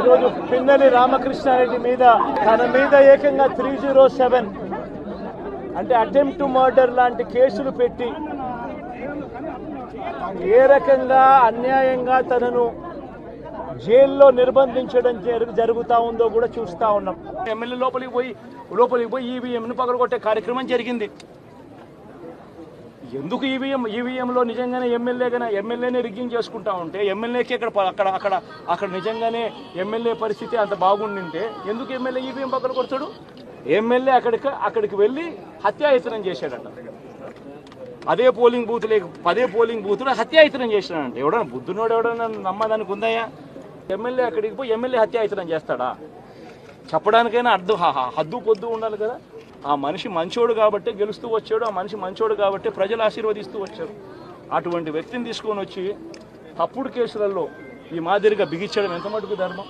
ఈరోజు పిన్నెల్లి రామకృష్ణారెడ్డి మీద తన మీద ఏకంగా 307 అంటే అటెంప్ట్ టు మర్డర్ లాంటి కేసులు పెట్టి ఏ రకంగా అన్యాయంగా తనను జైల్లో నిర్బంధించడం జరుగుతూ ఉందో కూడా చూస్తూ ఉన్నాం. ఎమ్మెల్యే లోపలికి పోయి ఈవీఎంను పగలగొట్టే కార్యక్రమం జరిగింది. ఎందుకు ఈవీఎంలో నిజంగానే ఎమ్మెల్యేనే రిగ్గింగ్ చేసుకుంటా ఉంటే ఎమ్మెల్యేకి అక్కడ నిజంగానే ఎమ్మెల్యే పరిస్థితి అంత బాగుండింటే ఎందుకు ఎమ్మెల్యే ఈవీఎం పక్కన కొడతాడు? ఎమ్మెల్యే అక్కడికి వెళ్ళి హత్యాయత్నం చేశాడట. అదే పోలింగ్ బూత్లో హత్యాయత్నం చేశాడంట. ఎవడన్నా బుద్ధునోడు ఎవడన్నా నమ్మదానికి ఉందయ్యా? ఎమ్మెల్యే అక్కడికి పోయి ఎమ్మెల్యే హత్యాయత్నం చేస్తాడా? చెప్పడానికైనా హద్దు పొద్దు ఉండాలి కదా. ఆ మనిషి మంచోడు కాబట్టి గెలుస్తూ వచ్చాడు. ఆ మనిషి మంచోడు కాబట్టి ప్రజలు ఆశీర్వదిస్తూ వచ్చారు. అటువంటి వ్యక్తిని తీసుకొని వచ్చి తప్పుడు కేసులలో ఈ మాదిరిగా బిగించడం ఎంత మటుకు ధర్మం?